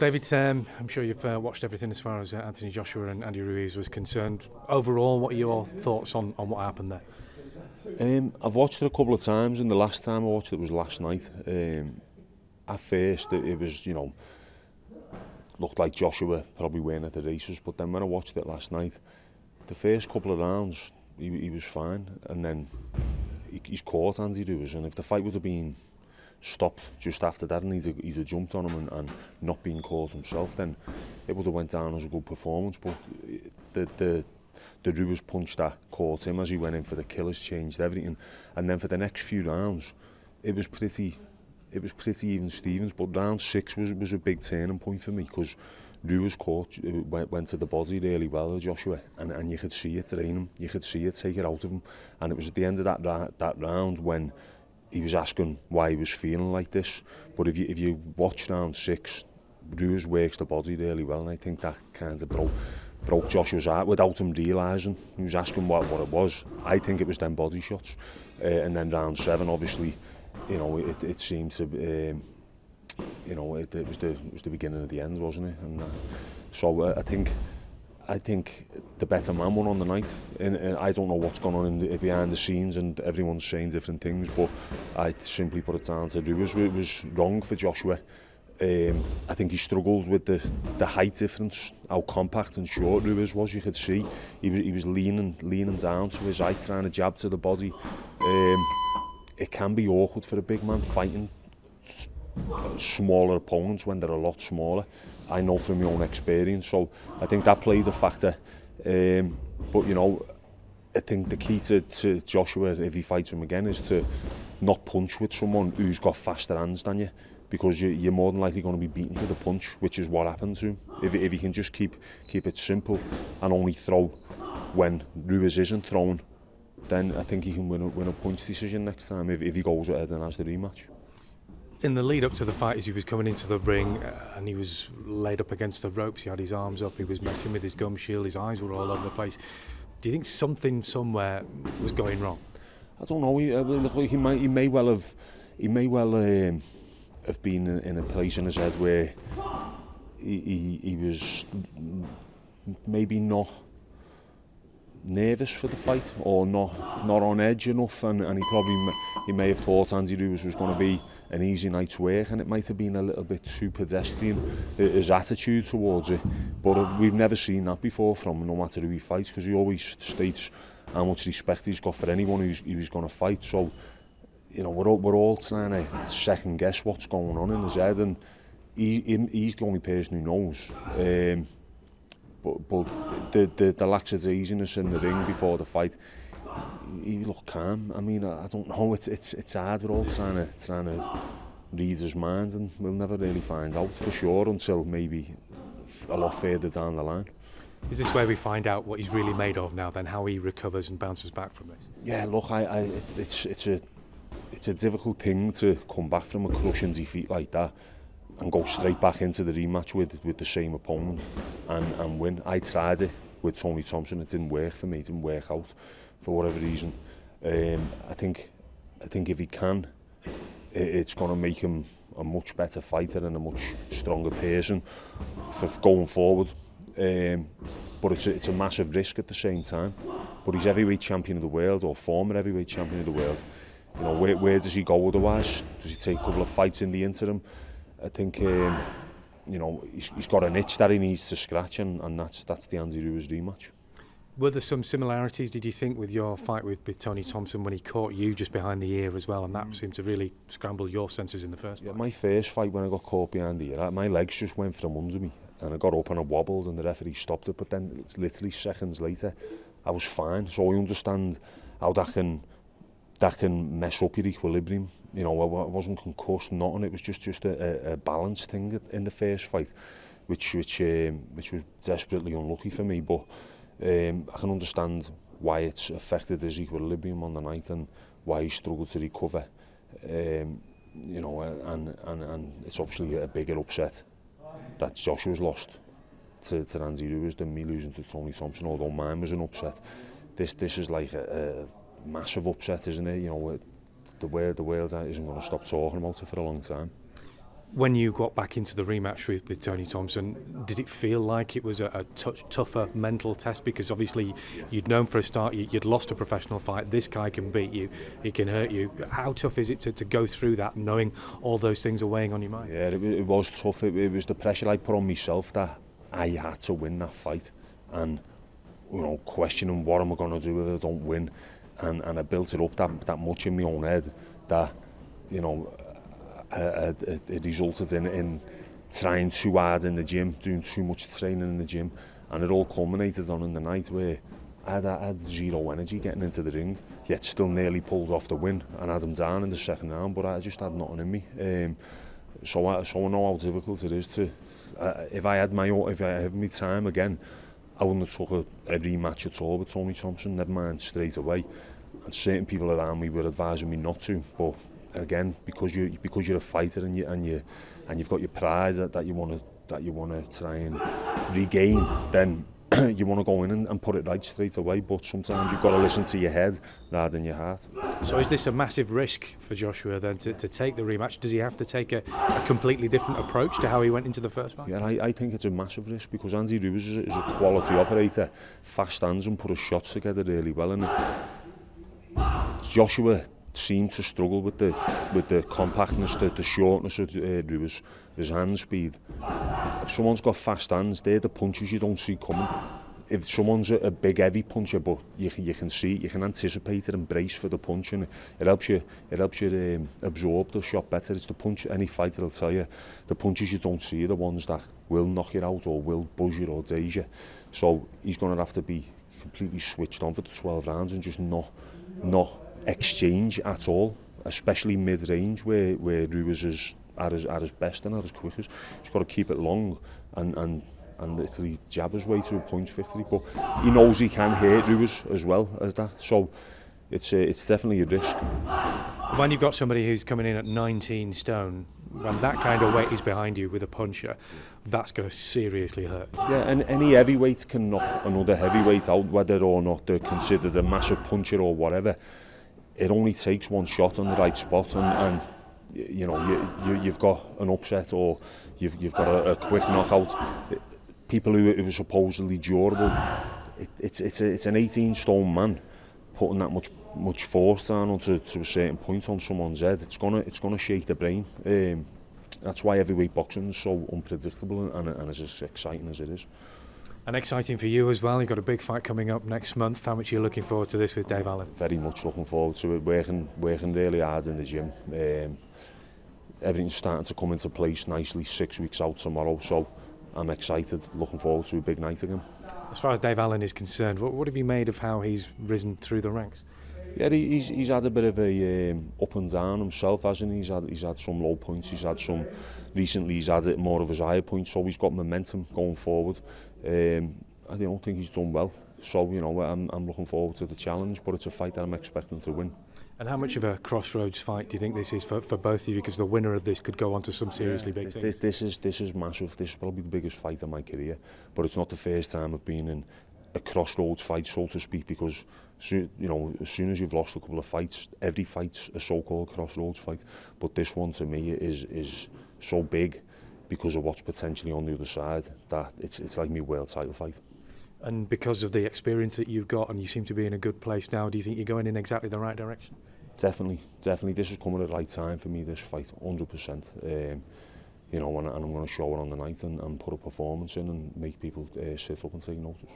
David, I'm sure you've watched everything as far as Anthony Joshua and Andy Ruiz was concerned. Overall, what are your thoughts on what happened there? I've watched it a couple of times, and the last time I watched it was last night. At first, it was, looked like Joshua probably winning at the races, but then when I watched it last night, the first couple of rounds, he was fine, and then he's caught Andy Ruiz, and if the fight would have been stopped just after that and he'd have jumped on him and not been caught himself, then it would have went down as a good performance. But the Ruiz punch that caught him as he went in for the killers changed everything, and then for the next few rounds it was pretty even Stevens, but round 6 was a big turning point for me, because Ruiz went to the body really well, Joshua, and you could see it drain him, you could see it take it out of him, and it was at the end of that round when he was asking why he was feeling like this. But if you watch round 6, Ruiz works the body really well, and I think that kind of broke Joshua's heart without him realising. He was asking what it was. I think it was them body shots. And then round 7, obviously, it seemed to, it was the beginning of the end, wasn't it? And so I think the better man won on the night. And I don't know what's going on behind the scenes, and everyone's saying different things, but I simply put it down to Ruiz. It was wrong for Joshua. I think he struggled with the height difference, how compact and short Ruiz was. You could see he was leaning down to his height, trying to jab to the body. It can be awkward for a big man fighting smaller opponents when they're a lot smaller. I know from my own experience, so I think that played a factor. But I think the key to Joshua, if he fights him again, is to not punch with someone who's got faster hands than you, because you're more than likely going to be beaten to the punch, which is what happened to him. If he can just keep it simple and only throw when Ruiz isn't throwing, then I think he can win a punch decision next time if he goes ahead and has the rematch. In the lead up to the fight, as he was coming into the ring and he was laid up against the ropes, he had his arms up, he was messing with his gum shield, his eyes were all over the place. Do you think something somewhere was going wrong? I don't know. He may well have been in a place in his head where he was maybe not nervous for the fight, or not on edge enough, and he may have thought Andy Ruiz was going to be an easy night's work, and it might have been a little bit too pedestrian, his attitude towards it. But we've never seen that before from him, no matter who he fights, because he always states how much respect he's got for anyone he was going to fight. So we're all trying to second guess what's going on in his head, and he's the only person who knows. But the lackadaisicness in the ring before the fight, he looked calm. I mean, I don't know. It's hard. We're all trying to read his mind, and we'll never really find out for sure until maybe a lot further down the line. Is this where we find out what he's really made of now? Then how he recovers and bounces back from this? Yeah, look, it's a difficult thing to come back from a crushing defeat like that and go straight back into the rematch with the same opponent and win. I tried it with Tony Thompson. It didn't work for me. It didn't work out for whatever reason. I think if he can, it's going to make him a much better fighter and a much stronger person for going forward. But it's a massive risk at the same time. But he's heavyweight champion of the world, or former heavyweight champion of the world. Where does he go otherwise? Does he take a couple of fights in the interim? I think he's got an itch that he needs to scratch, and that's the Andy Ruiz rematch. Were there some similarities, did you think, with your fight with Tony Thompson when he caught you just behind the ear as well, and that seemed to really scramble your senses in the first fight? My first fight, when I got caught behind the ear, my legs just went from under me, and I got up and I wobbled, and the referee stopped it. But then it's literally seconds later, I was fine. So I understand how that can mess up your equilibrium. I wasn't concussed, nothing. It was just a balance thing in the first fight, which was desperately unlucky for me. But I can understand why it's affected his equilibrium on the night and why he struggled to recover. And it's obviously a bigger upset that Joshua's lost to Andy Ruiz than me losing to Tony Thompson, although mine was an upset. This is like a massive upset, isn't it? The world isn't going to stop talking about it for a long time. When you got back into the rematch with Tony Thompson, did it feel like it was a touch tougher mental test? Because obviously you'd known for a start you'd lost a professional fight. This guy can beat you, he can hurt you. How tough is it to go through that knowing all those things are weighing on your mind? Yeah, it was tough. It was the pressure I put on myself that I had to win that fight, and questioning what am I going to do if I don't win, and I built it up that much in my own head that it resulted in trying too hard in the gym, doing too much training in the gym, and it all culminated on in the night where I had zero energy getting into the ring, yet still nearly pulled off the win and had him down in the second round, but I just had nothing in me. So I know how difficult it is to. If I had my time again, I wouldn't have took a rematch at all with Tony Thompson, never mind straight away. And certain people around me were advising me not to, but again, because you're a fighter and you've got your pride that you want to try and regain, then you want to go in and put it right straight away. But sometimes you've got to listen to your head rather than your heart. So is this a massive risk for Joshua then to take the rematch? Does he have to take a completely different approach to how he went into the first fight? Yeah, I think it's a massive risk because Andy Ruiz is a quality operator, fast hands and put his shots together really well. And Joshua seemed to struggle with the compactness, the shortness of Ruiz, his hand speed. If someone's got fast hands, they're the punches you don't see coming. If someone's a big heavy puncher, but you can see, you can anticipate it and brace for the punch, and it helps you absorb the shot better. It's the punch. Any fighter will tell you, the punches you don't see are the ones that will knock you out or will buzz you or daze you. So he's going to have to be completely switched on for the 12 rounds and just not exchange at all, especially mid-range where Ruiz is at his best and at his quickest. He's got to keep it long and literally jab his way to a point victory, but he knows he can hurt Ruiz as well as that, so it's definitely a risk. When you've got somebody who's coming in at 19 stone, when that kind of weight is behind you with a puncher, that's going to seriously hurt. Yeah, and any heavyweight can knock another heavyweight out, whether or not they're considered a massive puncher or whatever. It only takes one shot on the right spot, and you've got an upset or you've got a quick knockout. People who are supposedly durable, it's an 18-stone man putting that much force down onto a certain point on someone's head. It's gonna shake the brain. That's why heavyweight boxing is so unpredictable and as exciting as it is. And exciting for you as well. You've got a big fight coming up next month. How much are you looking forward to this with Dave Allen? Very much looking forward to it. Working really hard in the gym. Everything's starting to come into place nicely. 6 weeks out tomorrow, so I'm excited. Looking forward to a big night again. As far as Dave Allen is concerned, what have you made of how he's risen through the ranks? Yeah, he's had a bit of a up and down himself, hasn't he? He's had some low points. Recently he's had it more of his high points, so he's got momentum going forward. I don't think he's done well, so I'm looking forward to the challenge, but it's a fight that I'm expecting to win. And how much of a crossroads fight do you think this is for both of you? Because the winner of this could go on to some seriously big things. This is massive. This is probably the biggest fight of my career, but it's not the first time I've been in a crossroads fight, so to speak, because as soon as you've lost a couple of fights, every fight's a so-called crossroads fight, but this one to me is so big because of what's potentially on the other side that it's like my world title fight. And because of the experience that you've got and you seem to be in a good place now, do you think you're going in exactly the right direction? Definitely. This is coming at the right time for me, this fight, 100%. And I'm going to show it on the night and put a performance in and make people sit up and take notice.